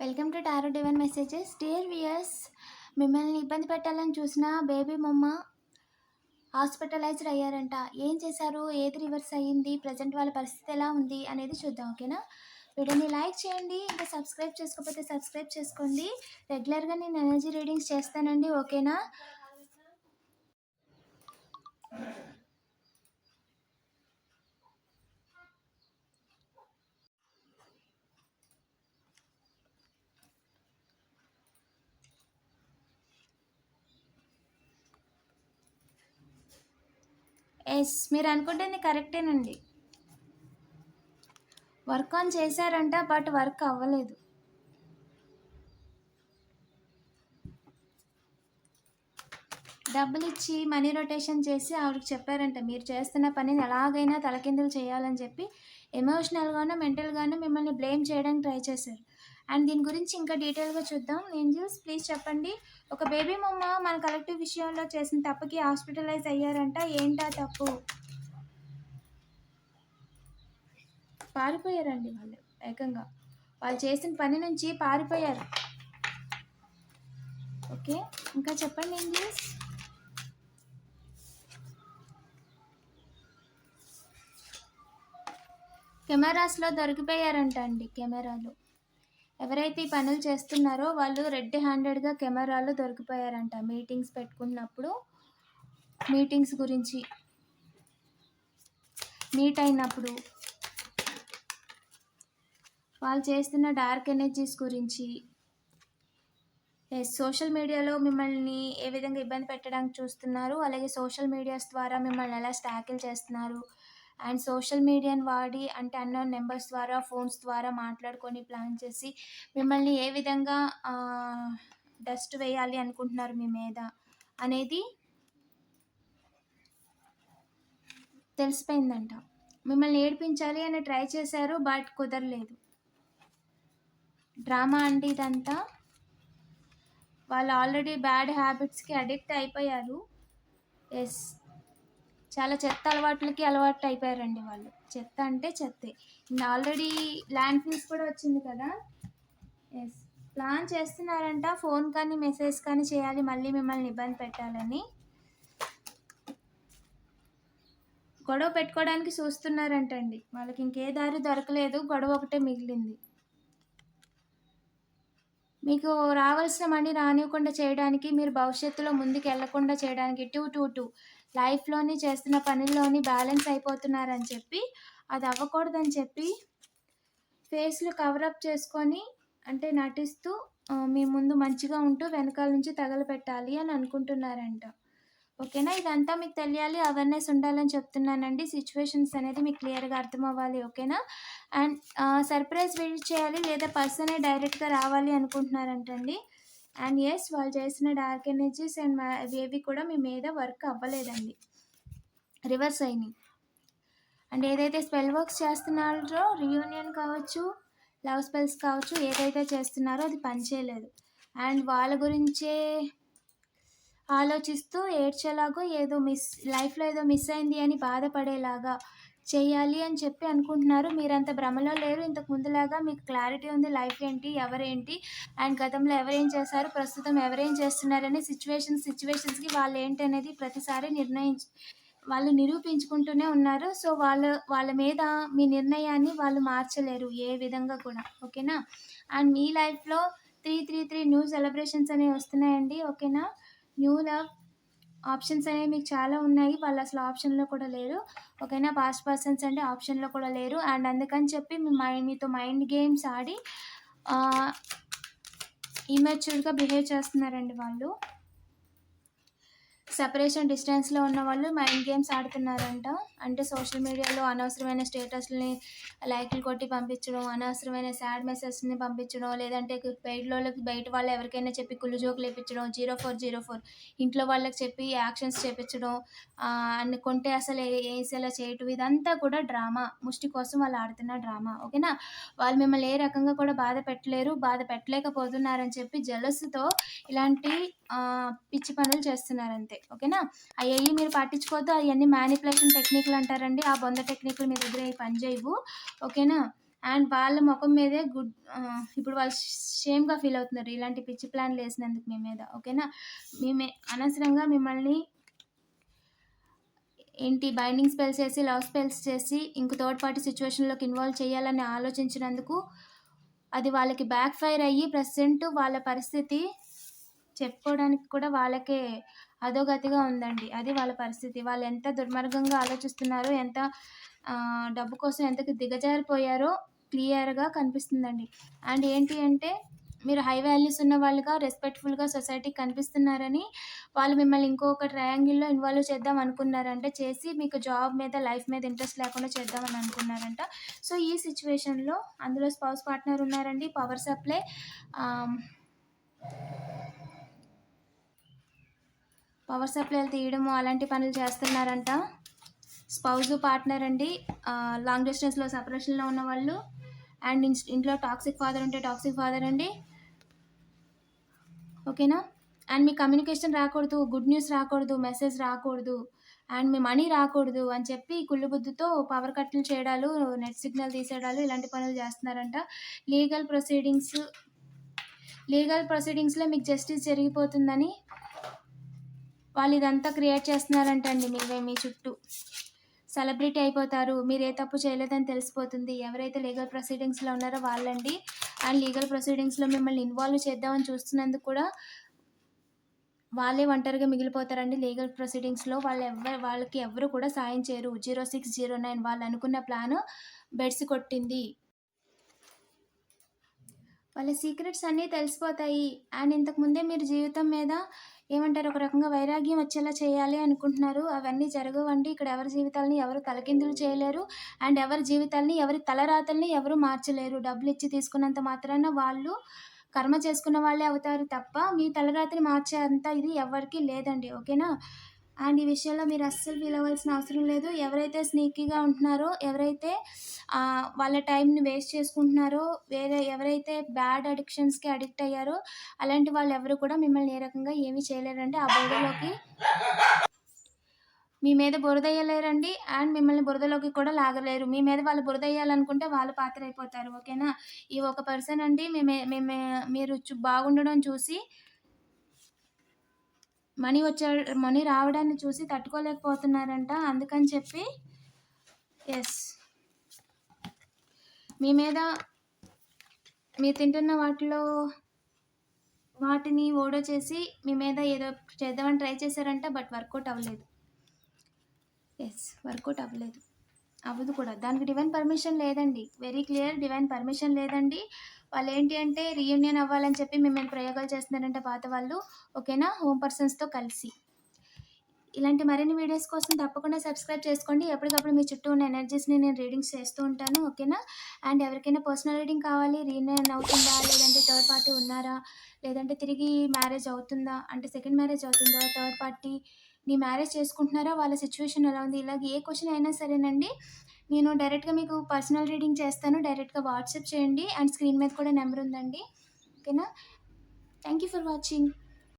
Welcome to tarot divine messages. Dear weirs, మిమ్మల్ని ఇబ్బంది పెట్టాలని చూసిన బేబీ మమ్మ హాస్పిటలైజ్డ్ అయ్యారంట. ఏం చేశారు, ఏది రివర్స్ అయ్యింది, ప్రజెంట్ వాళ్ళ పరిస్థితి ఎలా ఉంది అనేది చూద్దాం. ఓకేనా? వీడియోని లైక్ చేయండి. ఇంకా సబ్స్క్రైబ్ చేసుకోకపోతే సబ్స్క్రైబ్ చేసుకోండి. రెగ్యులర్గా నేను ఎనర్జీ రీడింగ్స్ చేస్తానండి. ఓకేనా? ఎస్, మీరు అనుకుంటుంది కరెక్టేనండి. వర్క్ ఆన్ చేశారంట, బట్ వర్క్ అవ్వలేదు. డబ్బులు ఇచ్చి మనీ రొటేషన్ చేసి ఆవిడకి చెప్పారంట, మీరు చేస్తున్న పనిని ఎలాగైనా తలకిందులు చేయాలని చెప్పి ఎమోషనల్గానో మెంటల్గానో మిమ్మల్ని బ్లేమ్ చేయడానికి ట్రై చేశారు. అండ్ దీని గురించి ఇంకా డీటెయిల్గా చూద్దాం. ఏంజల్స్ ప్లీజ్ చెప్పండి. ఒక బేబీ మమ్మ మన కలెక్టివ్ విషయంలో చేసిన తప్పుకి హాస్పిటలైజ్ అయ్యారంట. ఏంటా తప్పు? పారిపోయారండి వాళ్ళు. ఏకంగా వాళ్ళు చేసిన పని నుంచి పారిపోయారు. ఓకే, ఇంకా చెప్పండి ఏంజల్స్. కెమెరాస్లో దొరికిపోయారంట అండి. కెమెరాలు ఎవరైతే ఈ పనులు చేస్తున్నారో వాళ్ళు రెడ్ హ్యాండెడ్గా కెమెరాలు దొరికిపోయారంట. మీటింగ్స్ పెట్టుకున్నప్పుడు, మీటింగ్స్ గురించి మీట్ అయినప్పుడు, వాళ్ళు చేస్తున్న డార్క్ ఎనర్జీస్ గురించి, సోషల్ మీడియాలో మిమ్మల్ని ఏ విధంగా ఇబ్బంది పెట్టడానికి చూస్తున్నారు, అలాగే సోషల్ మీడియాస్ ద్వారా మిమ్మల్ని ఎలా స్టాకిల్ చేస్తున్నారు, అండ్ సోషల్ మీడియాని వాడి అంటే అన్నోన్ నెంబర్స్ ద్వారా ఫోన్స్ ద్వారా మాట్లాడుకొని ప్లాన్ చేసి మిమ్మల్ని ఏ విధంగా డస్ట్ వేయాలి అనుకుంటున్నారు మీ మీద అనేది తెలిసిపోయిందంట. మిమ్మల్ని ఏడిపించాలి అని ట్రై చేశారు, బట్ కుదరలేదు. డ్రామా అంటే ఇదంతా. వాళ్ళు ఆల్రెడీ బ్యాడ్ హ్యాబిట్స్కి అడిక్ట్ అయిపోయారు. ఎస్, చాలా చెత్త అలవాట్లకి అలవాటు అయిపోయారండి వాళ్ళు. చెత్త అంటే చెత్తే. ఆల్రెడీ ల్యాండ్ ఫీస్ కూడా వచ్చింది కదా. ఎస్, ప్లాన్ చేస్తున్నారంట. ఫోన్ కానీ మెసేజ్ కానీ చేయాలి, మళ్ళీ మిమ్మల్ని ఇబ్బంది పెట్టాలని. గొడవ పెట్టుకోవడానికి చూస్తున్నారంటండి. వాళ్ళకి ఇంకే దారి దొరకలేదు, గొడవ ఒకటే మిగిలింది. మీకు రావాల్సిన మనీ రానివ్వకుండా చేయడానికి, మీరు భవిష్యత్తులో ముందుకు వెళ్లకుండా చేయడానికి టూ లైఫ్లోని చేస్తున్న పనుల్లోని బ్యాలెన్స్ అయిపోతున్నారని చెప్పి, అది అవ్వకూడదని చెప్పి ఫేస్లు కవరప్ చేసుకొని అంటే నటిస్తూ మీ ముందు మంచిగా ఉంటూ వెనకాల నుంచి తగలపెట్టాలి అని అనుకుంటున్నారంట. ఓకేనా? ఇదంతా మీకు తెలియాలి, అవేర్నెస్ ఉండాలని చెప్తున్నానండి. సిచ్యువేషన్స్ అనేది మీకు క్లియర్గా అర్థం అవ్వాలి. ఓకేనా? అండ్ సర్ప్రైజ్ విజిట్ చేయాలి లేదా పర్సనే డైరెక్ట్గా రావాలి అనుకుంటున్నారంటండి. అండ్ ఎస్, వాళ్ళు చేసిన డార్క్ ఎనర్జీస్ అండ్ ఏవి కూడా మీ మీద వర్క్ అవ్వలేదండి, రివర్స్ అయినాయి. అండ్ ఏదైతే స్పెల్ వర్క్స్ చేస్తున్నారో, రీయూనియన్ కావచ్చు, లవ్ స్పెల్స్ కావచ్చు, ఏదైతే చేస్తున్నారో అది పనిచేయలేదు. అండ్ వాళ్ళ గురించే ఆలోచిస్తూ ఏడ్చేలాగో, ఏదో లైఫ్లో ఏదో మిస్ అయింది అని బాధపడేలాగా చేయాలి అని చెప్పి అనుకుంటున్నారు. మీరంత భ్రమలో లేరు. ఇంతకు ముందులాగా మీకు క్లారిటీ ఉంది, లైఫ్ ఏంటి, ఎవరేంటి, అండ్ గతంలో ఎవరేం చేశారు, ప్రస్తుతం ఎవరేం చేస్తున్నారని సిచ్యువేషన్స్కి వాళ్ళు ఏంటి అనేది ప్రతిసారి వాళ్ళు నిరూపించుకుంటూనే ఉన్నారు. సో వాళ్ళ మీద మీ నిర్ణయాన్ని వాళ్ళు మార్చలేరు ఏ విధంగా కూడా. ఓకేనా? అండ్ మీ లైఫ్లో 333 న్యూ సెలబ్రేషన్స్ అనేవి వస్తున్నాయండి. ఓకేనా? న్యూ లవ్ ఆప్షన్స్ అనేవి మీకు చాలా ఉన్నాయి. వాళ్ళు అసలు ఆప్షన్లో కూడా లేరు. ఓకేనా? పాస్ట్ పర్సన్స్ అంటే ఆప్షన్లో కూడా లేరు. అండ్ అందుకని చెప్పి మీతో మైండ్ గేమ్స్ ఆడి ఇమ్మెచ్యూర్గా బిహేవ్ చేస్తున్నారండి వాళ్ళు. సెపరేషన్ డిస్టెన్స్లో ఉన్న వాళ్ళు మైండ్ గేమ్స్ ఆడుతున్నారంట. అంటే సోషల్ మీడియాలో అనవసరమైన స్టేటస్ని లైక్లు కొట్టి పంపించడం, అనవసరమైన సాడ్ మెసేజ్ని పంపించడం, లేదంటే బయట వాళ్ళు ఎవరికైనా చెప్పి కుళ్ళు జోకులు వేయించడం, 0404 ఇంట్లో వాళ్ళకి చెప్పి యాక్షన్స్ చేయించడం, అన్ని కొంటే అసలు వేసేలా చేయటం, ఇదంతా కూడా డ్రామా. ముష్టి కోసం వాళ్ళు ఆడుతున్న డ్రామా. ఓకేనా? వాళ్ళు మిమ్మల్ని ఏ రకంగా కూడా బాధ పెట్టలేకపోతున్నారని చెప్పి జలస్తో ఇలాంటి పిచ్చి పనులు చేస్తున్నారంతే. ఓకేనా? అవి మీరు పట్టించుకోవద్దు. అవన్నీ మ్యానిపులేషన్ టెక్నిక్లు అంటారండి. ఆ బొంద టెక్నిక్లు మీ దగ్గర పనిచేయవు. ఓకేనా? అండ్ వాళ్ళ మొఖం మీదే ఇప్పుడు వాళ్ళు షేమ్‌గా ఫీల్ అవుతున్నారు. ఇలాంటి పిచ్చి ప్లాన్‌లేసినందుకు మీ మీద. ఓకేనా? అనవసరంగా మిమ్మల్ని బైండింగ్ స్పెల్స్ చేసి, లవ్ స్పెల్స్ చేసి, ఇంక థర్డ్ పార్టీ సిట్యుయేషన్‌లోకి ఇన్వాల్వ్ చేయాలని ఆలోచించినందుకు, అది వాళ్ళకి బ్యాక్ ఫైర్ అయ్యి ప్రెజెంట్ వాళ్ళ పరిస్థితి చెప్పుకోవడానికి కూడా వాళ్ళకే అధోగతిగా ఉందండి. అది వాళ్ళ పరిస్థితి. వాళ్ళు ఎంత దుర్మార్గంగా ఆలోచిస్తున్నారో, ఎంత డబ్బు కోసం ఎంతకి దిగజారిపోయారో క్లియర్‌గా కనిపిస్తుందండి. అండ్ ఏంటి అంటే, మీరు హై వాల్యూస్ ఉన్న వాళ్ళుగా, రెస్పెక్ట్‌ఫుల్‌గా సొసైటీకి కనిపిస్తున్నారని, వాళ్ళు మిమ్మల్ని ఇంకొక ట్రయాంగిల్‌లో ఇన్వాల్వ్ చేద్దాం అనుకున్నారంట. చేసి మీకు జాబ్ మీద, లైఫ్ మీద ఇంట్రెస్ట్ లేకుండా చేద్దామని అనుకున్నారంట. సో, ఈ సిట్యుయేషన్‌లో అందులో స్పౌస్ పార్ట్నర్ ఉన్నారండి. పవర్ సప్లై పవర్ సప్లైలు తీయడము అలాంటి పనులు చేస్తున్నారంట. స్పౌజు పార్ట్నర్ అండి. లాంగ్ డిస్టెన్స్‌లో సెపరేషన్‌లో ఉన్నవాళ్ళు. అండ్ ఇంట్లో టాక్సిక్ ఫాదర్ ఉంటే టాక్సిక్ ఫాదర్ అండి. ఓకేనా? అండ్ మీ కమ్యూనికేషన్ రాకూడదు, గుడ్ న్యూస్ రాకూడదు, మెసేజ్ రాకూడదు, అండ్ మీ మనీ రాకూడదు అని చెప్పి కుళ్ళు బుద్ధితో పవర్ కట్లు చేయడాలు, నెట్ సిగ్నల్ తీసేయడాలు ఇలాంటి పనులు చేస్తున్నారంట. లీగల్ ప్రొసీడింగ్స్‌లో మీకు జస్టిస్ జరిగిపోతుందని వాళ్ళు ఇదంతా క్రియేట్ చేస్తున్నారంటండి. మీ చుట్టూ సెలబ్రిటీ అయిపోతారు. మీరు ఏ తప్పు చేయలేదని తెలిసిపోతుంది. ఎవరైతే లీగల్ ప్రొసీడింగ్స్‌లో ఉన్నారో వాళ్ళండి. అండ్ లీగల్ ప్రొసీడింగ్స్‌లో మిమ్మల్ని ఇన్వాల్వ్ చేద్దామని చూస్తున్నందుకు కూడా వాళ్ళే ఒంటరిగా మిగిలిపోతారండి. లీగల్ ప్రొసీడింగ్స్‌లో వాళ్ళకి ఎవ్వరు కూడా సాయం చేయరు. 0609 వాళ్ళు అనుకున్న ప్లాను బెడిసి కొట్టింది. వాళ్ళ సీక్రెట్స్ అన్నీ తెలిసిపోతాయి. అండ్ ఇంతకుముందే మీరు జీవితం మీద ఏమంటారు, ఒక రకంగా వైరాగ్యం వచ్చేలా చేయాలి అనుకుంటున్నారు. అవన్నీ జరగవండి. ఇక్కడ ఎవరి జీవితాలని ఎవరు తలకిందులు చేయలేరు. అండ్ ఎవరి జీవితాలని, ఎవరి తలరాతల్ని ఎవరు మార్చలేరు. డబ్బులిచ్చి తీసుకున్నంత మాత్రాన వాళ్ళు కర్మ చేసుకున్న వాళ్ళే అవుతారు తప్ప, మీ తలరాతని మార్చే అంత ఇది ఎవ్వరికీ లేదండి. ఓకేనా? అండ్ ఈ విషయంలో మీరు అస్సలు ఫీల్ అవ్వాల్సిన అవసరం లేదు. ఎవరైతే స్నీకీగా ఉంటున్నారో, ఎవరైతే వాళ్ళ టైంని వేస్ట్ చేసుకుంటున్నారో, ఎవరైతే బ్యాడ్ అడిక్షన్స్‌కి అడిక్ట్ అయ్యారో, అలాంటి వాళ్ళెవరు కూడా మిమ్మల్ని ఏ రకంగా ఏమీ చేయలేరండి. ఆ బురదలోకి మీ మీద బురదెయ్యలేరండి. అండ్ మిమ్మల్ని బురదలోకి కూడా లాగలేరు. మీ మీద వాళ్ళు బురదెయ్యాలనుకుంటే వాళ్ళు పాతరైపోతారు. ఓకేనా? ఈ ఒక పర్సన్ అండి మీరు బాగుండడం చూసి, మనీ రావడాన్ని చూసి తట్టుకోలేకపోతున్నారంట. అందుకని చెప్పి మీ మీద మీరు తింటున్న వాటిని ఓడో చేసి మీ మీద ఏదో చేద్దామని ట్రై చేశారంట. బట్ వర్కౌట్ అవ్వలేదు. వర్కౌట్ అవ్వలేదు. అవ్వదు కూడా. దానికి డివైన్ పర్మిషన్ లేదండి. వెరీ క్లియర్, డివైన్ పర్మిషన్ లేదండి. వాళ్ళు ఏంటి అంటే రీయూనియన్ అవ్వాలని చెప్పి మీ మీద ప్రయోగాలు చేస్తున్నారంట పాత వాళ్ళు. ఓకేనా? హోమ్ పర్సన్స్‌తో కలిసి. ఇలాంటి మరిన్ని వీడియోస్ కోసం తప్పకుండా సబ్స్క్రైబ్ చేసుకోండి. ఎప్పటికప్పుడు మీ చుట్టూ ఉన్న ఎనర్జీస్‌ని నేను రీడింగ్స్ చేస్తూ ఉంటాను. ఓకేనా? అండ్ ఎవరికైనా పర్సనల్ రీడింగ్ కావాలి, రీయూనియన్ అవుతుందా, లేదంటే థర్డ్ పార్టీ ఉన్నారా, లేదంటే తిరిగి మ్యారేజ్ అవుతుందా, అంటే సెకండ్ మ్యారేజ్ అవుతుందా, థర్డ్ పార్టీని మ్యారేజ్ చేసుకుంటున్నారా, వాళ్ళ సిచ్యువేషన్ ఎలా ఉంది, ఇలాగ ఏ క్వెషన్ అయినా సరేనండి, నేను డైరెక్ట్‌గా మీకు పర్సనల్ రీడింగ్ చేస్తాను. డైరెక్ట్‌గా వాట్సాప్ చేయండి. అండ్ స్క్రీన్ మీద కూడా నెంబర్ ఉందండి. ఓకేనా? Thank you for watching.